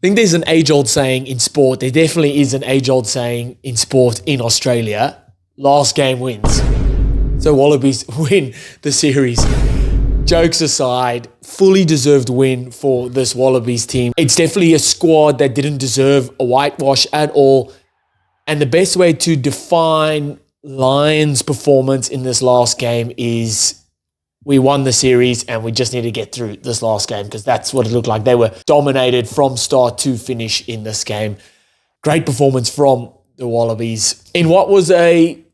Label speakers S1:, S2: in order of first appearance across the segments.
S1: I think there's an age-old saying in sport. There definitely is an age-old saying in sport in Australia. Last game wins. So Wallabies win the series. Jokes aside, fully deserved win for this Wallabies team. It's definitely a squad that didn't deserve a whitewash at all. And the best way to define Lions' performance in this last game is we won the series and we just need to get through this last game, because that's what it looked like. They were dominated from start to finish in this game. Great performance from the Wallabies in what was a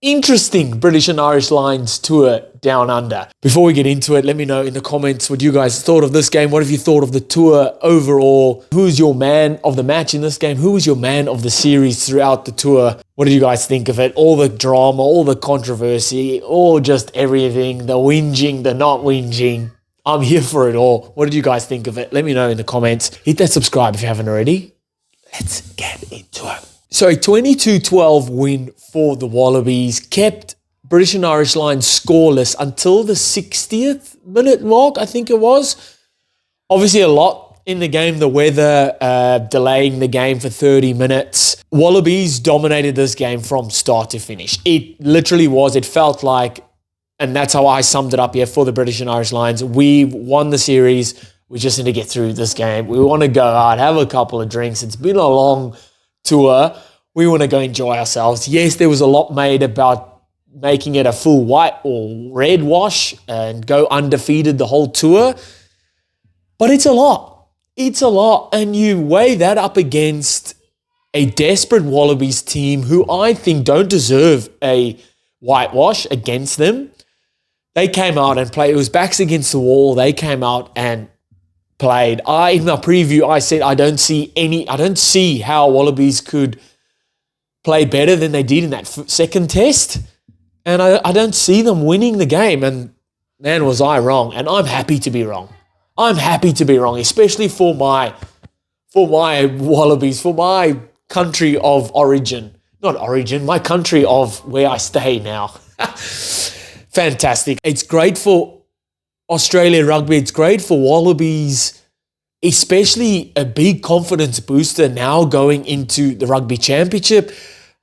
S1: interesting British and Irish Lions tour down under. Before we get into it, let me know in the comments what you guys thought of this game. What have you thought of the tour overall? Who's your man of the match in this game? Who was your man of the series throughout the tour? What did you guys think of it? All the drama, all the controversy, all just everything, the whinging, the not whinging. I'm here for it all. What did you guys think of it? Let me know in the comments. Hit that subscribe if you haven't already. Let's get into it. So a 22-12 win for the Wallabies kept British and Irish Lions scoreless until the 60th minute mark, I think it was. Obviously a lot in the game, the weather delaying the game for 30 minutes. Wallabies dominated this game from start to finish. It literally was, it felt like, and that's how I summed it up here for the British and Irish Lions. We won the series. We just need to get through this game. We want to go out, have a couple of drinks. It's been a long tour. We want to go enjoy ourselves. Yes, there was a lot made about making it a full white or red wash and go undefeated the whole tour. But it's a lot. It's a lot. And you weigh that up against a desperate Wallabies team who I think don't deserve a whitewash against them. They came out and played. It was backs against the wall. They came out and played. In my preview, I said I don't see how Wallabies could play better than they did in that second test. And I don't see them winning the game. And man, was I wrong. And I'm happy to be wrong. I'm happy to be wrong, especially for my Wallabies, for my country of origin. Not origin, my country of where I stay now. Fantastic. It's great for Australia rugby. It's great for Wallabies, especially a big confidence booster now going into the Rugby Championship,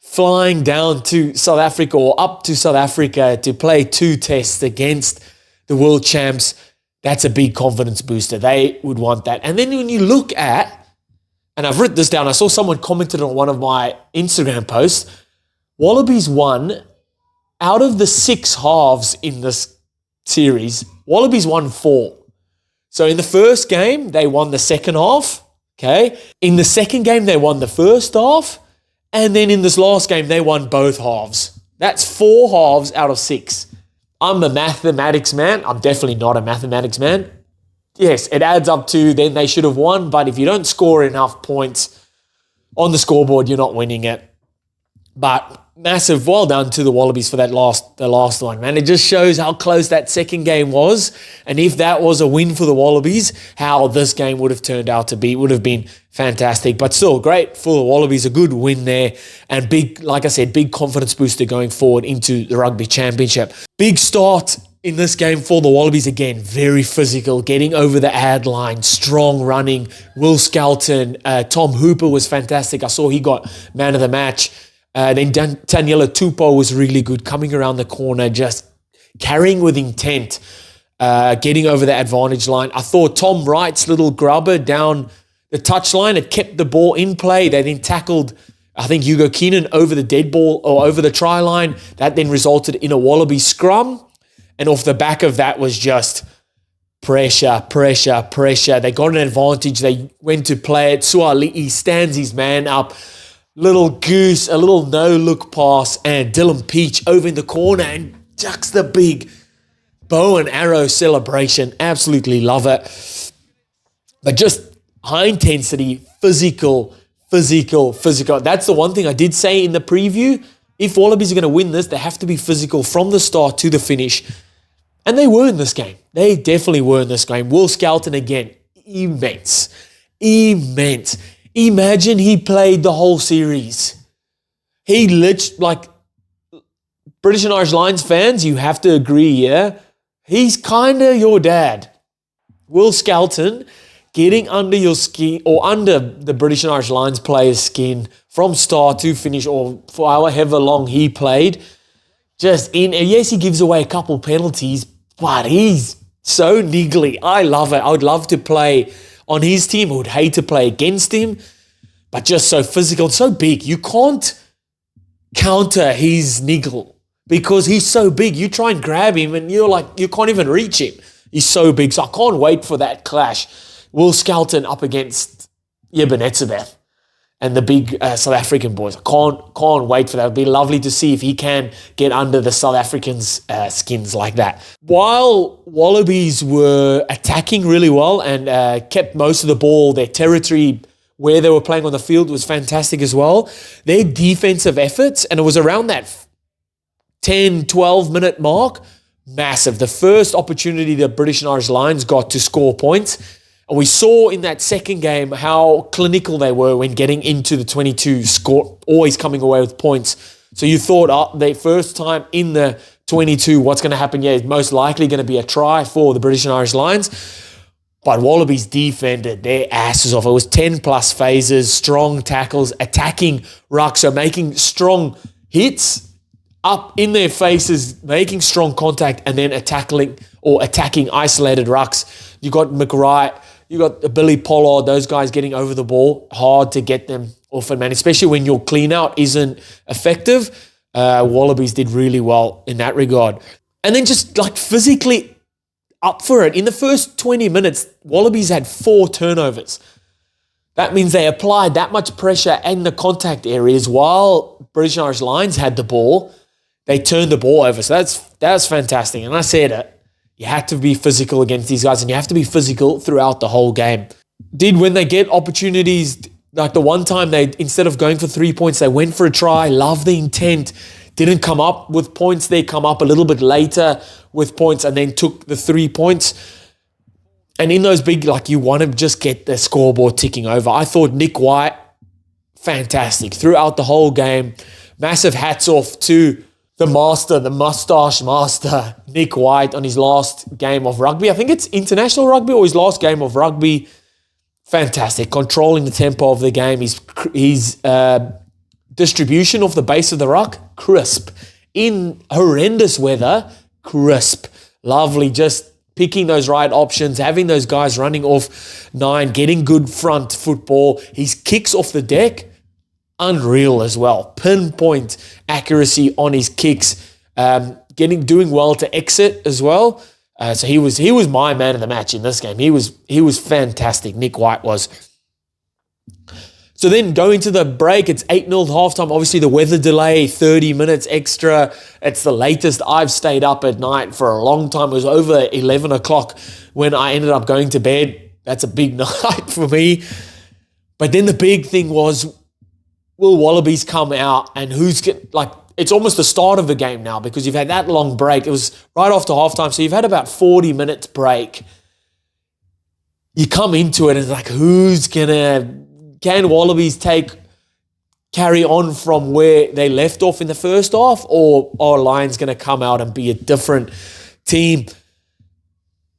S1: flying down to South Africa or up to South Africa to play 2 tests against the world champs. That's a big confidence booster. They would want that. And then when you look at, and I've written this down, I saw someone commented on one of my Instagram posts, Wallabies won out of the 6 halves in this series, Wallabies won 4. So in the first game, they won the second half, okay? In the second game, they won the first half. And then in this last game, they won both halves. That's 4 halves out of 6. I'm a mathematics man. I'm definitely not a mathematics man. Yes, it adds up to then they should have won, but if you don't score enough points on the scoreboard, you're not winning it. But massive well done to the Wallabies for the last one, man. It just shows how close that second game was. And if that was a win for the Wallabies, how this game would have turned out to be. It would have been fantastic. But still, great for the Wallabies. A good win there. And big, like I said, big confidence booster going forward into the Rugby Championship. Big start in this game for the Wallabies again. Very physical, getting over the ad line, strong running. Will Skelton, Tom Hooper was fantastic. I saw he got man of the match. Then Taniela Tupou was really good, coming around the corner, just carrying with intent, getting over the advantage line. I thought Tom Wright's little grubber down the touchline had kept the ball in play. They then tackled, I think, Hugo Keenan over the dead ball or over the try line. That then resulted in a Wallaby scrum. And off the back of that was just pressure. They got an advantage. They went to play it. Suali'i stands his man up. Little goose, a little no-look pass, and Dylan Peach over in the corner and chucks the big bow and arrow celebration. Absolutely love it. But just high intensity, physical. That's the one thing I did say in the preview. If Wallabies are going to win this, they have to be physical from the start to the finish. And they were in this game. They definitely were in this game. Will Skelton again, immense. Imagine he played the whole series. He literally, British and Irish Lions fans, you have to agree, yeah? He's kind of your dad. Will Skelton getting under your skin or under the British and Irish Lions player's skin from start to finish, or for however long he played. Yes, he gives away a couple penalties, but he's so niggly. I love it. I would love to play on his team. I would hate to play against him, but just so physical, so big. You can't counter his niggle because he's so big. You try and grab him and you can't even reach him. He's so big. So I can't wait for that clash. Will Skelton up against Yebenetsebeth and the big South African boys. I can't wait for that. It'd be lovely to see if he can get under the South Africans' skins like that. While Wallabies were attacking really well and kept most of the ball, their territory where they were playing on the field was fantastic as well. Their defensive efforts, and it was around that 10, 12-minute mark, massive. The first opportunity the British and Irish Lions got to score points. And we saw in that second game how clinical they were when getting into the 22, always coming away with points. So you thought, the first time in the 22, what's going to happen? Yeah, it's most likely going to be a try for the British and Irish Lions. But Wallabies defended their asses off. It was 10-plus phases, strong tackles, attacking ruck, so making strong hits up in their faces, making strong contact, and then attacking isolated rucks. You got McWright, you got Billy Pollard, those guys getting over the ball. Hard to get them off it, man, especially when your clean-out isn't effective. Wallabies did really well in that regard. And then just like physically up for it. In the first 20 minutes, Wallabies had 4 turnovers. That means they applied that much pressure in the contact areas while British and Irish Lions had the ball. They turned the ball over. So that's fantastic. And I said it. You have to be physical against these guys, and you have to be physical throughout the whole game. When they get opportunities, like the one time instead of going for 3 points, they went for a try. Love the intent. Didn't come up with points. They come up a little bit later with points and then took the 3 points. And in those big, you want to just get the scoreboard ticking over. I thought Nick White, fantastic throughout the whole game. Massive hats off to the mustache master, Nick White, on his last game of rugby. I think it's international rugby or his last game of rugby. Fantastic. Controlling the tempo of the game. His distribution of the base of the ruck, crisp. In horrendous weather, crisp. Lovely. Just picking those right options, having those guys running off 9, getting good front football. His kicks off the deck, unreal as well. Pinpoint accuracy on his kicks. Doing well to exit as well. So he was my man of the match in this game. He was fantastic. Nick White was. So then going to the break, it's 8-0 halftime. Obviously the weather delay, 30 minutes extra. It's the latest I've stayed up at night for a long time. It was over 11 o'clock when I ended up going to bed. That's a big night for me. But then the big thing was, will Wallabies come out and it's almost the start of the game now because you've had that long break. It was right after halftime, so you've had about 40 minutes break. You come into it and it's like, can Wallabies carry on from where they left off in the first half, or are Lions going to come out and be a different team?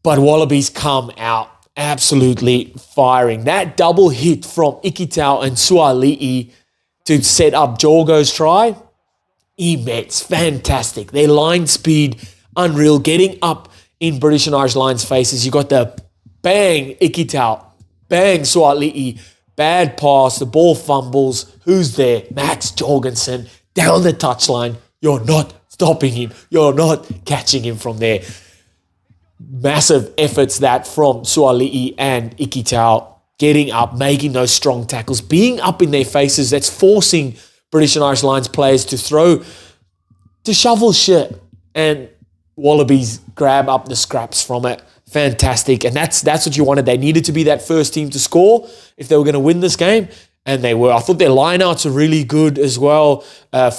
S1: But Wallabies come out absolutely firing. That double hit from Ikitau and Suali'i to set up Jorgo's try, immense, fantastic. Their line speed, unreal, getting up in British and Irish Lions' faces. You got the bang Ikitau, bang Suali'i, bad pass, the ball fumbles. Who's there? Max Jorgensen down the touchline. You're not stopping him. You're not catching him from there. Massive efforts that from Suali'i and Ikitau, getting up, making those strong tackles, being up in their faces. That's forcing British and Irish Lions players to shovel shit, and Wallabies grab up the scraps from it. Fantastic. And that's what you wanted. They needed to be that first team to score if they were going to win this game, and they were. I thought their lineouts are really good as well.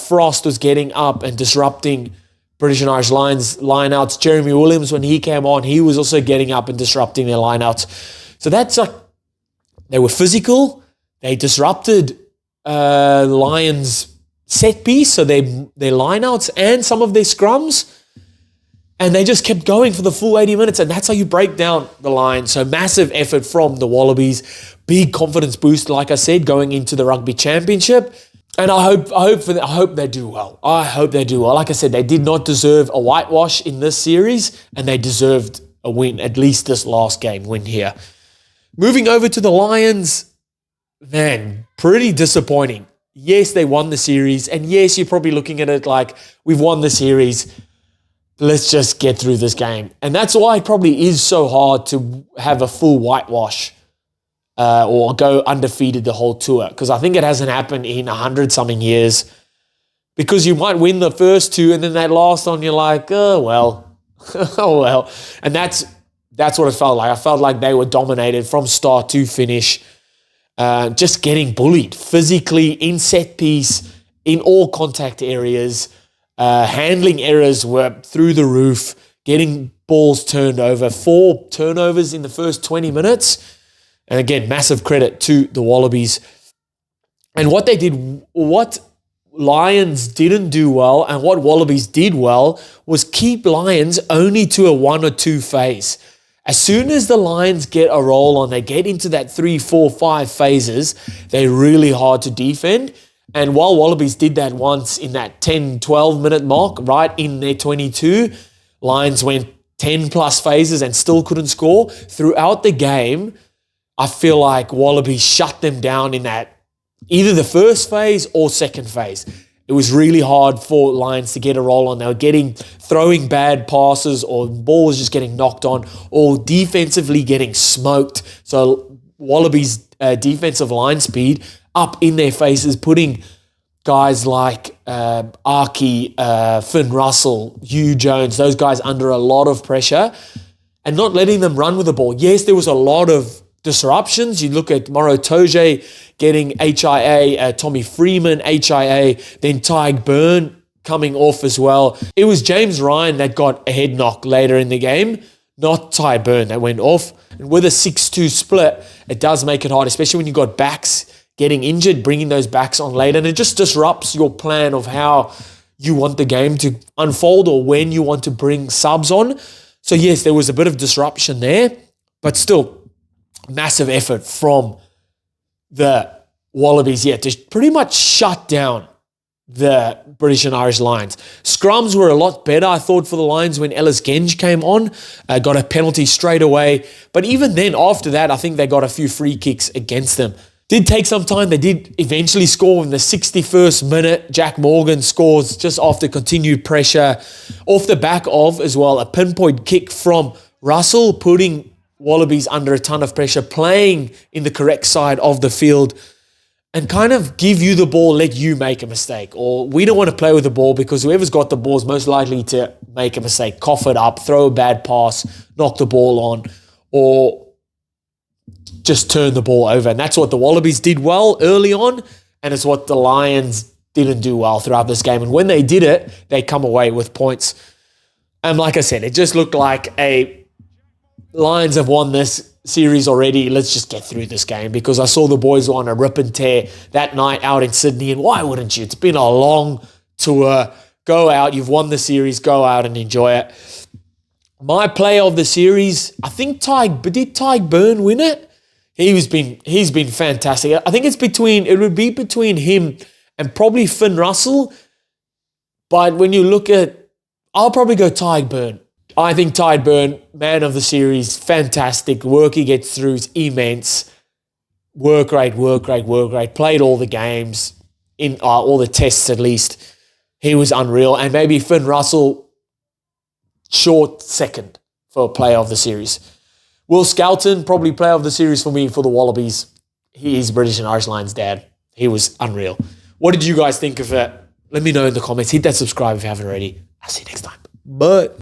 S1: Frost was getting up and disrupting British and Irish Lions lineouts. Jeremy Williams, when he came on, he was also getting up and disrupting their lineouts. So that's they were physical. They disrupted Lions set piece, so their lineouts and some of their scrums. And they just kept going for the full 80 minutes. And that's how you break down the Lions. So massive effort from the Wallabies. Big confidence boost, like I said, going into the Rugby Championship. And I hope they do well. I hope they do well. Like I said, they did not deserve a whitewash in this series, and they deserved a win, at least this last game win here. Moving over to the Lions, man, pretty disappointing. Yes, they won the series, and yes, you're probably looking at it like, we've won the series, let's just get through this game. And that's why it probably is so hard to have a full whitewash or go undefeated the whole tour, because I think it hasn't happened in 100-something years, because you might win the first two and then that last one you're like, oh, well, oh, well. And that's what it felt like. I felt like they were dominated from start to finish, just getting bullied physically, in set piece, in all contact areas. Handling errors were through the roof, getting balls turned over, 4 turnovers in the first 20 minutes. And again, massive credit to the Wallabies. And what they did, what Lions didn't do well and what Wallabies did well was keep Lions only to a 1 or 2 phase. As soon as the Lions get a roll on, they get into that 3, 4, 5 phases, they're really hard to defend. And while Wallabies did that once in that 10, 12 minute mark, right in their 22, Lions went 10 plus phases and still couldn't score. Throughout the game, I feel like Wallabies shut them down in that either the first phase or second phase. It was really hard for Lions to get a roll on. They were throwing bad passes, or balls just getting knocked on, or defensively getting smoked. So Wallabies' defensive line speed up in their faces, putting guys like Archie, Finn Russell, Hugh Jones, those guys under a lot of pressure and not letting them run with the ball. Yes, there was a lot of disruptions. You look at Moro Toje getting HIA, Tommy Freeman, HIA, then Tyg Byrne coming off as well. It was James Ryan that got a head knock later in the game, not Ty Byrne that went off. And with a 6-2 split, it does make it hard, especially when you've got backs getting injured, bringing those backs on late. And it just disrupts your plan of how you want the game to unfold or when you want to bring subs on. So yes, there was a bit of disruption there, but still, massive effort from the Wallabies, to pretty much shut down the British and Irish Lions. Scrums were a lot better, I thought, for the Lions when Ellis Genge came on, got a penalty straight away. But even then, after that, I think they got a few free kicks against them. Did take some time. They did eventually score in the 61st minute. Jack Morgan scores just after continued pressure. Off the back of, as well, a pinpoint kick from Russell, putting Wallabies under a ton of pressure, playing in the correct side of the field and kind of give you the ball, let you make a mistake. Or we don't want to play with the ball because whoever's got the ball is most likely to make a mistake, cough it up, throw a bad pass, knock the ball on, or just turn the ball over. And that's what the Wallabies did well early on, and it's what the Lions didn't do well throughout this game. And when they did it, they come away with points. And like I said, it just looked like Lions have won this series already. Let's just get through this game, because I saw the boys on a rip and tear that night out in Sydney, and why wouldn't you? It's been a long tour. Go out. You've won the series. Go out and enjoy it. My player of the series, I think did Tyg Byrne win it? He's been fantastic. I think it would be between him and probably Finn Russell. But when you look at, I'll probably go Tyg Byrne. I think Tyg Byrne, man of the series, fantastic. Work he gets through is immense. Work rate. Played all the games, in all the tests at least. He was unreal. And maybe Finn Russell, short second for player of the series. Will Skelton, probably player of the series for me for the Wallabies. He is British and Irish Lions' dad. He was unreal. What did you guys think of it? Let me know in the comments. Hit that subscribe if you haven't already. I'll see you next time. Bye.